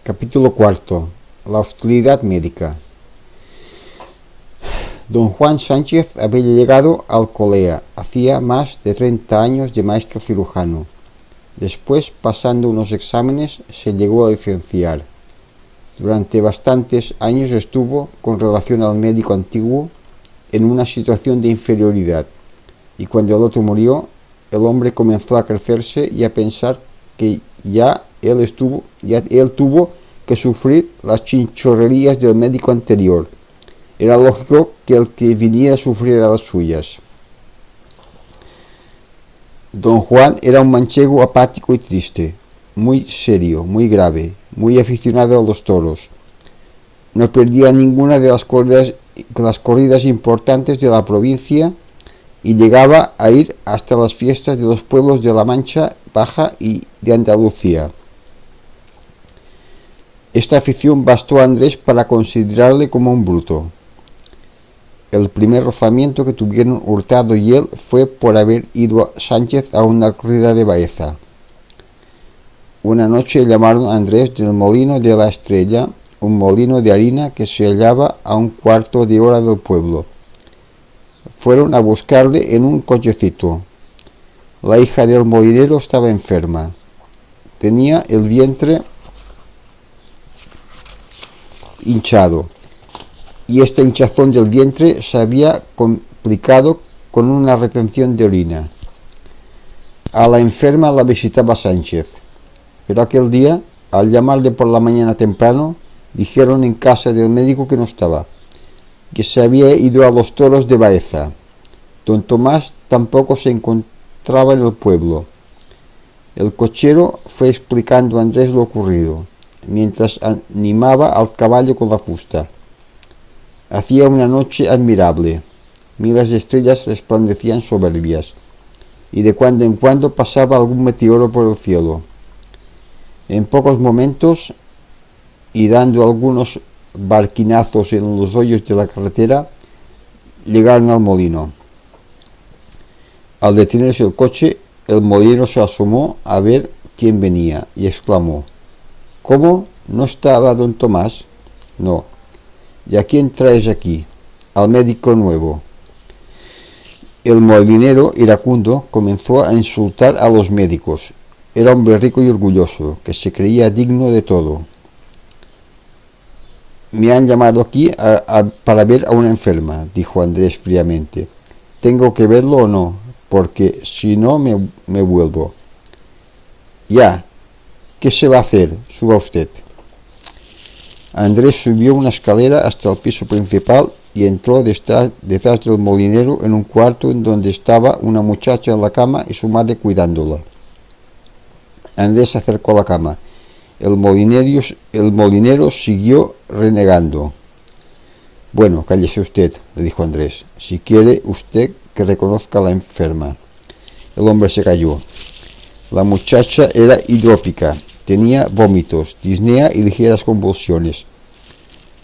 Capítulo cuarto. La hostilidad médica. Don Juan Sánchez había llegado a Alcolea hacía más de 30 años de maestro cirujano. Después, pasando unos exámenes, se llegó a licenciar. Durante bastantes años estuvo, con relación al médico antiguo, en una situación de inferioridad, y cuando el otro murió, el hombre comenzó a crecerse y a pensar que ya él tuvo que sufrir las chinchorrerías del médico anterior. Era lógico que el que viniera sufriera las suyas. Don Juan era un manchego apático y triste, muy serio, muy grave, muy aficionado a los toros. No perdía ninguna de las corridas importantes de la provincia y llegaba a ir hasta las fiestas de los pueblos de la Mancha Baja y de Andalucía. Esta afición bastó a Andrés para considerarle como un bruto. El primer rozamiento que tuvieron Hurtado y él fue por haber ido Sánchez a una corrida de Baeza. Una noche llamaron a Andrés del Molino de la Estrella, un molino de harina que se hallaba a un cuarto de hora del pueblo. Fueron a buscarle en un cochecito. La hija del molinero estaba enferma. Tenía el vientre hinchado, y esta hinchazón del vientre se había complicado con una retención de orina. A la enferma la visitaba Sánchez, pero aquel día, al llamarle por la mañana temprano, dijeron en casa del médico que no estaba, que se había ido a los toros de Baeza. Don Tomás tampoco se encontraba en el pueblo. El cochero fue explicando a Andrés lo ocurrido, mientras animaba al caballo con la fusta. Hacía una noche admirable, miles de estrellas resplandecían soberbias, y de cuando en cuando pasaba algún meteoro por el cielo. En pocos momentos, y dando algunos barquinazos en los hoyos de la carretera, llegaron al molino. Al detenerse el coche, el molinero se asomó a ver quién venía y exclamó: ¿Cómo? ¿No estaba don Tomás? No. ¿Y a quién traes aquí? Al médico nuevo. El molinero iracundo comenzó a insultar a los médicos. Era hombre rico y orgulloso, que se creía digno de todo. Me han llamado aquí para ver a una enferma, dijo Andrés fríamente. ¿Tengo que verlo o no? Porque si no me vuelvo. Ya. ¿Qué se va a hacer? Suba usted. Andrés subió una escalera hasta el piso principal y entró detrás del molinero en un cuarto en donde estaba una muchacha en la cama y su madre cuidándola. Andrés se acercó a la cama. El molinero siguió renegando. Bueno, cállese usted, le dijo Andrés. Si quiere usted que reconozca a la enferma. El hombre se calló. La muchacha era hidrópica, tenía vómitos, disnea y ligeras convulsiones.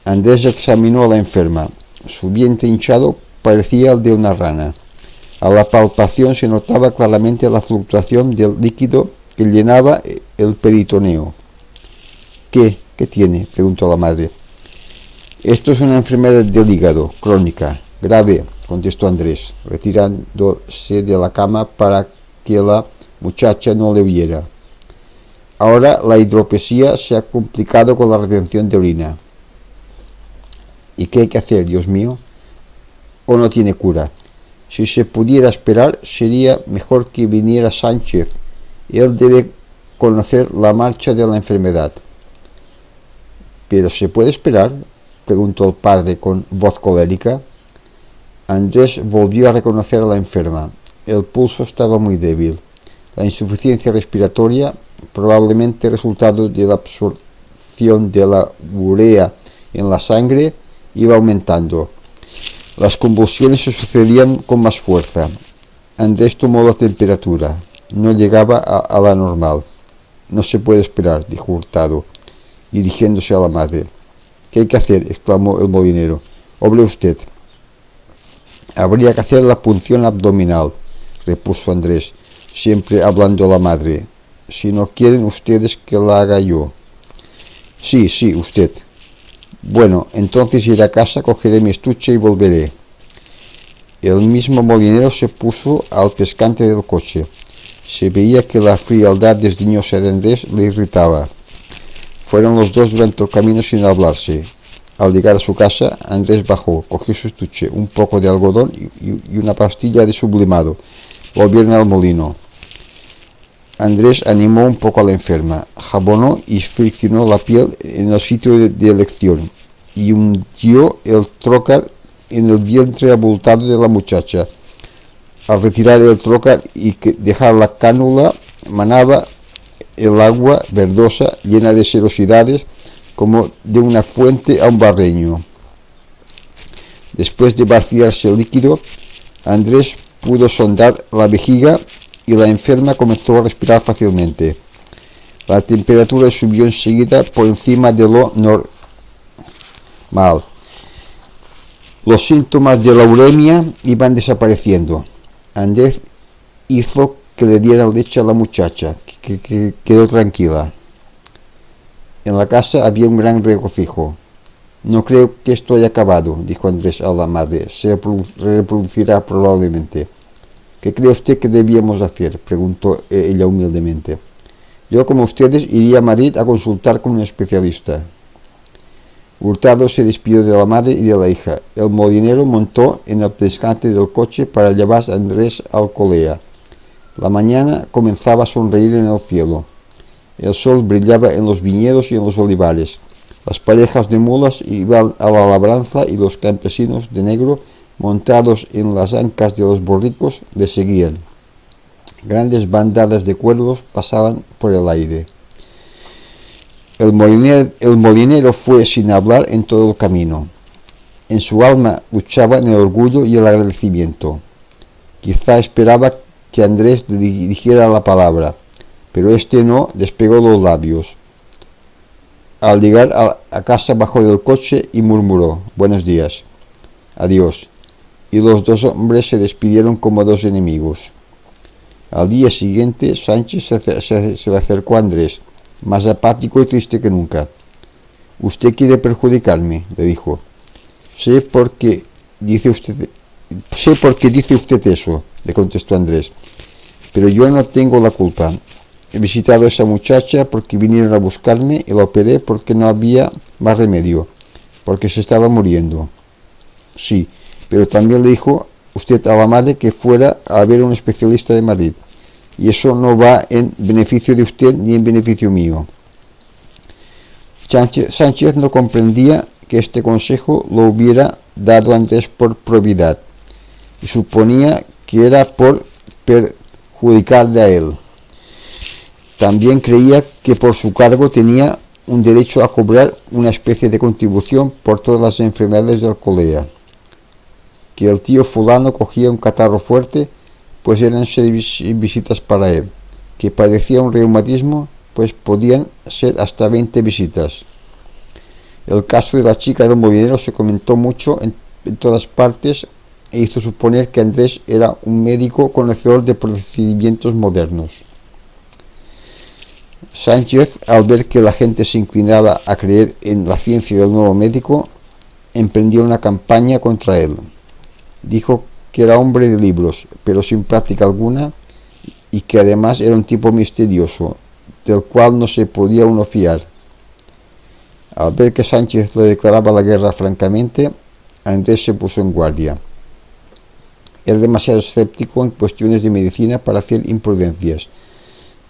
Andrés examinó a la enferma. Su vientre hinchado parecía el de una rana. A la palpación se notaba claramente la fluctuación del líquido que llenaba el peritoneo. ¿Qué tiene?, preguntó la madre. Esto es una enfermedad del hígado, crónica, grave, contestó Andrés, retirándose de la cama para que la muchacha no le viera. Ahora la hidropesía se ha complicado con la retención de orina. ¿Y qué hay que hacer, Dios mío? ¿O no tiene cura? Si se pudiera esperar, sería mejor que viniera Sánchez. Él debe conocer la marcha de la enfermedad. ¿Pero se puede esperar?, preguntó el padre con voz colérica. Andrés volvió a reconocer a la enferma. El pulso estaba muy débil. La insuficiencia respiratoria, probablemente resultado de la absorción de la urea en la sangre, iba aumentando. Las convulsiones se sucedían con más fuerza. Andrés tomó la temperatura. No llegaba a la normal. No se puede esperar, dijo Hurtado, dirigiéndose a la madre. ¿Qué hay que hacer?, exclamó el molinero. Obre usted. Habría que hacer la punción abdominal, repuso Andrés, siempre hablando a la madre. Si no quieren ustedes que la haga yo. Sí, sí, usted. Bueno, entonces iré a casa, cogeré mi estuche y volveré. El mismo molinero se puso al pescante del coche. Se veía que la frialdad desdeñosa de Andrés le irritaba. Fueron los dos durante el camino sin hablarse. Al llegar a su casa, Andrés bajó, cogió su estuche, un poco de algodón y una pastilla de sublimado. Volvieron al molino. Andrés animó un poco a la enferma, jabonó y friccionó la piel en el sitio de elección y hundió el trocar en el vientre abultado de la muchacha. Al retirar el trocar y dejar la cánula, manaba el agua verdosa llena de serosidades como de una fuente a un barreño. Después de vaciarse el líquido, Andrés pudo sondar la vejiga y la enferma comenzó a respirar fácilmente. La temperatura subió enseguida por encima de lo normal. Los síntomas de la uremia iban desapareciendo. Andrés hizo que le diera leche a la muchacha, que quedó tranquila. En la casa había un gran regocijo. No creo que esto haya acabado, dijo Andrés a la madre. Se reproducirá probablemente. ¿Qué cree usted que debíamos hacer?, preguntó ella humildemente. Yo, como ustedes, iría a Madrid a consultar con un especialista. Hurtado se despidió de la madre y de la hija. El molinero montó en el pescante del coche para llevar a Andrés al Alcolea. La mañana comenzaba a sonreír en el cielo. El sol brillaba en los viñedos y en los olivares. Las parejas de mulas iban a la labranza y los campesinos de negro, montados en las ancas de los borricos, le seguían. Grandes bandadas de cuervos pasaban por el aire. El molinero fue sin hablar en todo el camino. En su alma luchaban el orgullo y el agradecimiento. Quizá esperaba que Andrés le dijera la palabra, pero este no despegó los labios. Al llegar a casa bajó del coche y murmuró: «Buenos días». «Adiós». Y los dos hombres se despidieron como dos enemigos. Al día siguiente, Sánchez se le acercó a Andrés, más apático y triste que nunca. «Usted quiere perjudicarme», le dijo. Sé por qué dice usted eso», le contestó Andrés, «pero yo no tengo la culpa. He visitado a esa muchacha porque vinieron a buscarme y la operé porque no había más remedio, porque se estaba muriendo». «Sí, pero también le dijo usted a la madre que fuera a ver a un especialista de Madrid, y eso no va en beneficio de usted ni en beneficio mío». Sánchez no comprendía que este consejo lo hubiera dado Andrés por probidad, y suponía que era por perjudicarle a él. También creía que por su cargo tenía un derecho a cobrar una especie de contribución por todas las enfermedades del Alcolea. Que el tío fulano cogía un catarro fuerte, pues eran 6 visitas para él. Que padecía un reumatismo, pues podían ser hasta 20 visitas. El caso de la chica del molinero se comentó mucho en todas partes e hizo suponer que Andrés era un médico conocedor de procedimientos modernos. Sánchez, al ver que la gente se inclinaba a creer en la ciencia del nuevo médico, emprendió una campaña contra él. Dijo que era hombre de libros, pero sin práctica alguna, y que además era un tipo misterioso, del cual no se podía uno fiar. Al ver que Sánchez le declaraba la guerra francamente, Andrés se puso en guardia. Era demasiado escéptico en cuestiones de medicina para hacer imprudencias.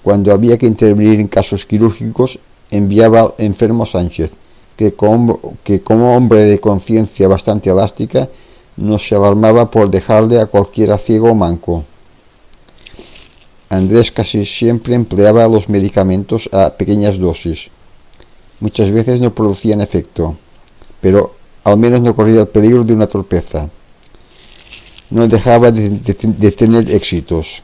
Cuando había que intervenir en casos quirúrgicos, enviaba al enfermo a Sánchez, que como hombre de conciencia bastante elástica, no se alarmaba por dejarle a cualquiera ciego o manco. Andrés casi siempre empleaba los medicamentos a pequeñas dosis. Muchas veces no producían efecto, pero al menos no corría el peligro de una torpeza. No dejaba de tener éxitos,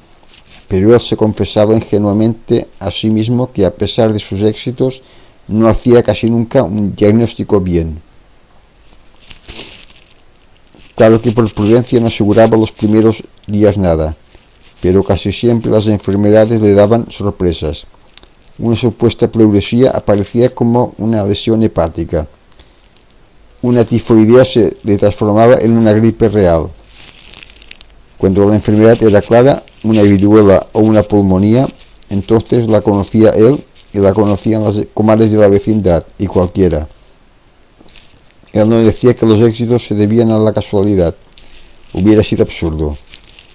pero él se confesaba ingenuamente a sí mismo que a pesar de sus éxitos no hacía casi nunca un diagnóstico bien. Claro que por prudencia no aseguraba los primeros días nada, pero casi siempre las enfermedades le daban sorpresas. Una supuesta pleuresía aparecía como una lesión hepática. Una tifoidea se le transformaba en una gripe real. Cuando la enfermedad era clara, una viruela o una pulmonía, entonces la conocía él y la conocían las comadres de la vecindad y cualquiera. Él no decía que los éxitos se debían a la casualidad, hubiera sido absurdo,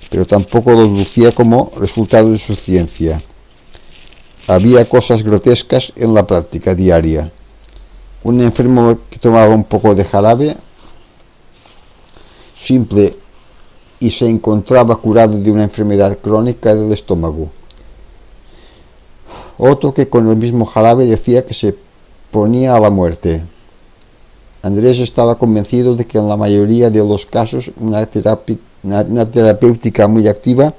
pero tampoco los lucía como resultado de su ciencia. Había cosas grotescas en la práctica diaria. Un enfermo que tomaba un poco de jarabe simple y se encontraba curado de una enfermedad crónica del estómago. Otro que con el mismo jarabe decía que se ponía a la muerte. Andrés estaba convencido de que en la mayoría de los casos una terapéutica muy activa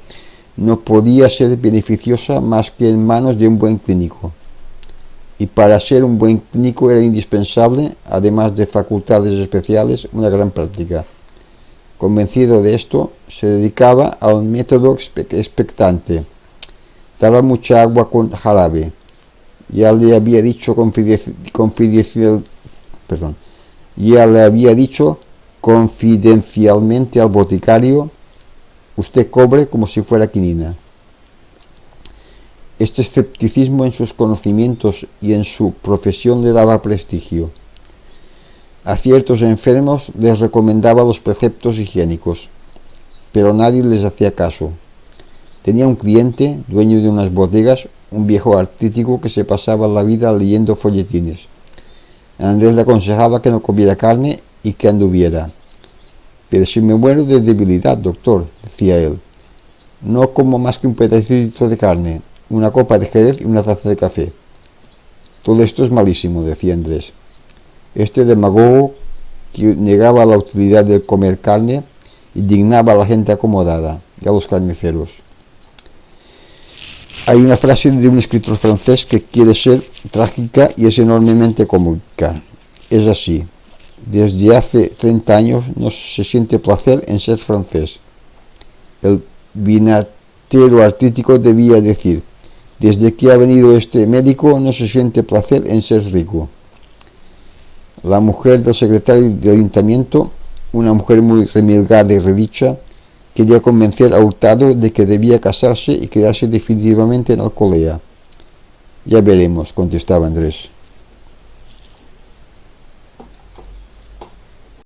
no podía ser beneficiosa más que en manos de un buen clínico. Y para ser un buen clínico era indispensable, además de facultades especiales, una gran práctica. Convencido de esto, se dedicaba al método expectante. Daba mucha agua con jarabe. Ya le había dicho confidencialmente al boticario: usted cobre como si fuera quinina. Este escepticismo en sus conocimientos y en su profesión le daba prestigio. A ciertos enfermos les recomendaba los preceptos higiénicos, pero nadie les hacía caso. Tenía un cliente, dueño de unas bodegas, un viejo artrítico que se pasaba la vida leyendo folletines. Andrés le aconsejaba que no comiera carne y que anduviera. Pero si me muero de debilidad, doctor, decía él, no como más que un pedacito de carne, una copa de jerez y una taza de café. Todo esto es malísimo, decía Andrés. Este demagogo que negaba la utilidad de comer carne indignaba a la gente acomodada y a los carniceros. Hay una frase de un escritor francés que quiere ser trágica y es enormemente cómica. Es así: desde hace 30 años no se siente placer en ser francés. El vinatero artrítico debía decir: desde que ha venido este médico no se siente placer en ser rico. La mujer del secretario del ayuntamiento, una mujer muy remilgada y redicha, quería convencer a Hurtado de que debía casarse y quedarse definitivamente en Alcolea. Ya veremos, contestaba Andrés.